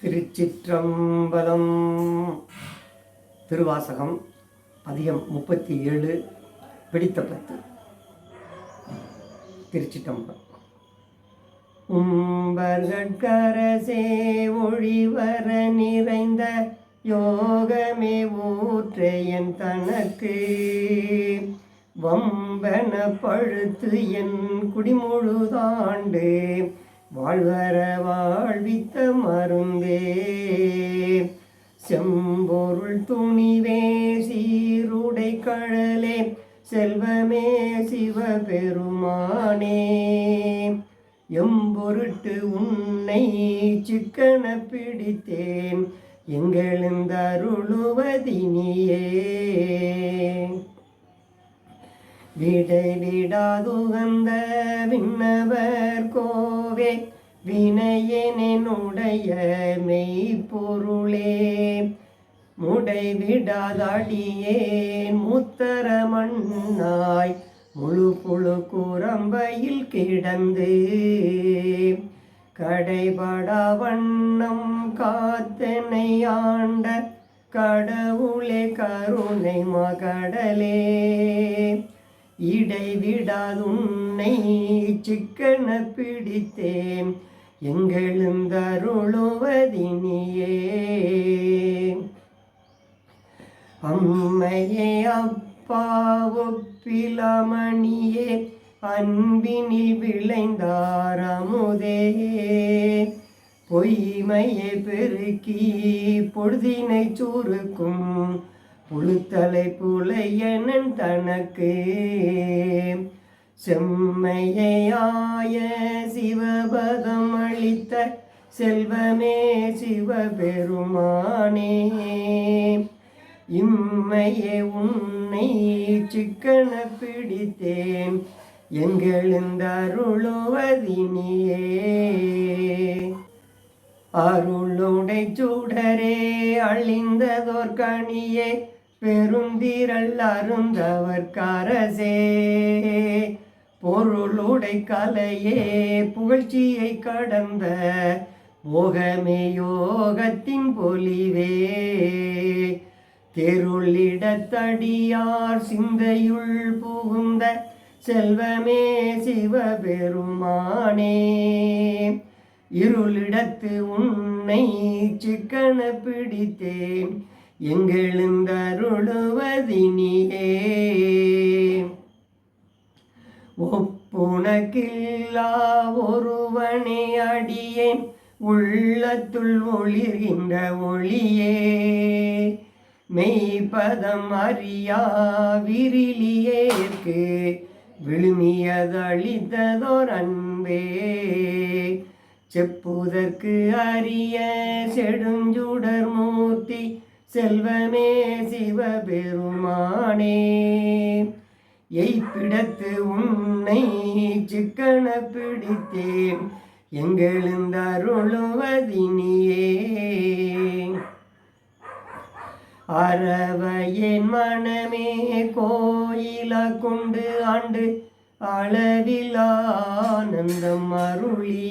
திருச்சிற்றம்பலம். திருவாசகம் அதிகம் 37 பிடித்த 10. திருச்சிற்றம்பலம். உம்பர்கட்கரசே ஒழிவர நிறைந்த யோகமே ஊற்றையன் தனக்கு வம்பன பழுத்து என் குடிமுழுதாண்டு வாழ்வர வாழ்வித்த மருந்தே செம்பொருள் துணிவே சீருடை கழலே செல்வமே சிவபெருமானே எம்பொருட்டு உன்னை சிக்கன பிடித்தேன் எங்களெந்தருளுவதினியே விடை விடாதுகந்த விண்ணவர் கோவே வினையனுடைய மெய்ப்பொருளே முடை விடாதடியேன் முத்தர மண்ணாய் முழு புழு குரம்பையில் கிடந்து கடைபடா வண்ணம் காத்தனை ஆண்ட கடவுளே கருணை மகடலே இடைவிடாதுன்னை சிக்கன பிடித்தேன் எங்களெந்தருளுவதினியே அம்மையே அப்பா ஒப்பிலமணியே அன்பினில் விளைந்தார் அமுதே பொய்மையை பெருக்கி பொழுதினை சுருக்கும் புழுத்தலை புலையனன் தனக்கு செம்மையாய சிவபதம் அளித்த செல்வமே சிவபெருமானே இம்மையே உன்னை சிக்கன பிடித்தேன் எங்களெந்தருளுவதினியே அருளுடை சுடரே அழிந்ததோர் கனியே பெருந்திரள் அருந்தவர் கரசே பொருளுடை கலையே புகழ்ச்சியை கடந்த போகமே யோகத்தின் பொலிவே தெருளிடத்தடியார் சிந்தையுள் புகுந்த செல்வமே சிவபெருமானே இருளிடத்து உன்னை சிக்கன பிடித்தேன் எங்களெந்தருளுவதினியே ஒப்புணக்கில்லா ஒருவனே அடியேன் உள்ளத்துள் ஒளிர்கின்ற ஒளியே மெய்ப்பதம் அறியா விரிலியேற்கு விழுமியதளித்ததோர் அன்பே செப்புதற்கு அரிய செடுஞ்சுடர் மூர்த்தி செல்வமே சிவபெருமானே எய்ப்பிடத்து உன்னை சிக்கன பிடித்தேன் எங்களெந்தருளுவதினியே அறவையேன் மனமே கோயில கொண்டு ஆண்டு அளவில் ஆனந்தம் அருளி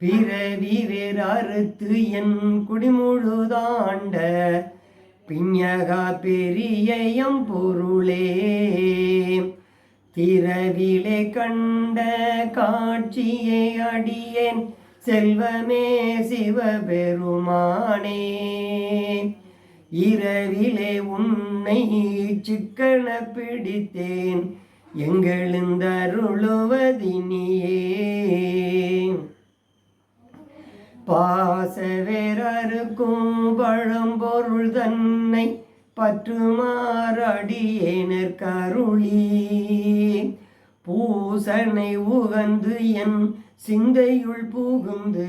பிறவி வேறறுத்து என் குடிமுழுதாண்ட பிஞகா பெரியயம் பொருளே திரவிலே கண்ட காட்சியை அடியேன் செல்வமே சிவபெருமானே இரவிலே உன்னை சிக்கன பிடித்தேன் எங்களெந்தருளுவதினியே பாசவேரருக்கும் பழம்பொருள் தன்னை பற்றுமாறடியேனர் கருளி பூசனை உகந்து என் சிந்தையுள் புகுந்து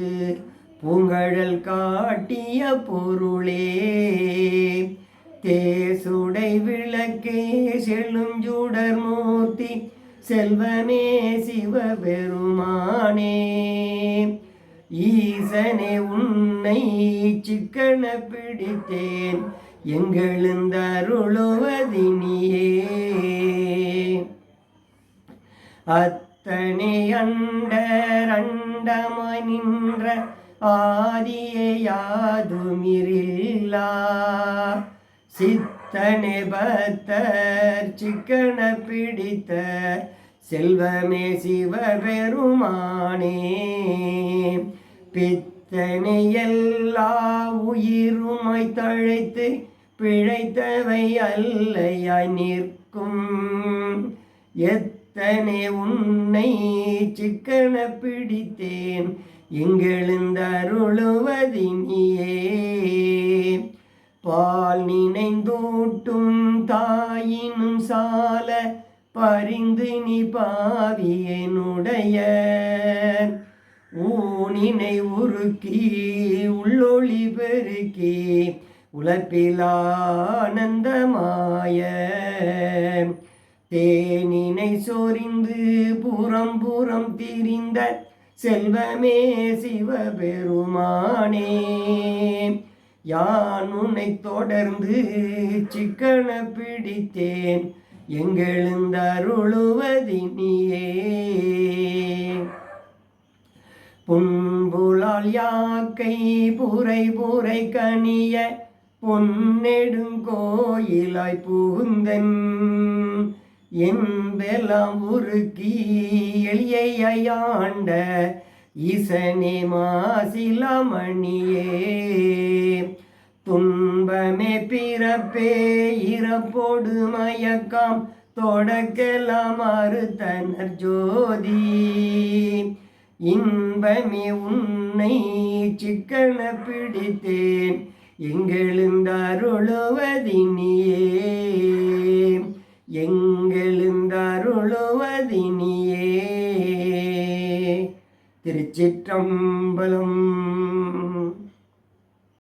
பூங்கழல் காட்டிய பொருளே தேசுடை விளக்கே செழுஞ்சுடர் மூர்த்தி செல்வமே சிவபெருமானே ஈசனே உன்னை சிக்கன பிடித்தேன் எங்களெந்தருளுவதினியே அத்தனை அண்டமாய் நின்ற ஆதியே யாதுமிரில்லா சித்தனே பத்தர் சிக்கன பிடித்த செல்வமே சிவபெருமானே பித்தனை எல்லா உயிருமாய் தழைத்து பிழைத்தவை அல்லையாய் நிற்கும் எத்தனை உன்னை சிக்கன பிடித்தேன் எங்கெழுந்தருளுவதினியே பால் நினைந்தூட்டும் தாயினும் சால பரிந்து நீ பாவியனுடைய ஊனினை உருக்கி உள்ளொளி பெருக்கி உலப்பிலானந்தமாய தேனினை சொரிந்து புறம் புறம் திரிந்த செல்வமே சிவபெருமானே யான் உன்னை தொடர்ந்து சிக்கன பிடித்தேன் எங்கெழுந்தருளுவதினியே புன்புலால் யாக்கை புரை புரை கனிய பொன்னெடுங்கோயிலாய் புகுந்தன் என்பெல்லாம் உருக்கி எளியாண்ட ஈசனே மாசிலாமணியே துன்பமே பிறப்பே இறப்போடு மயக்கம் தொடக்கலாம் மறுத்தனர் ஜோதி இன்பமே உன்னை சிக்கன பிடித்தேன் எங்கெழுந்தருளுவதினியே எங்கெழுந்தருளுவதினியே. திருச்சிற்றம்பலம்.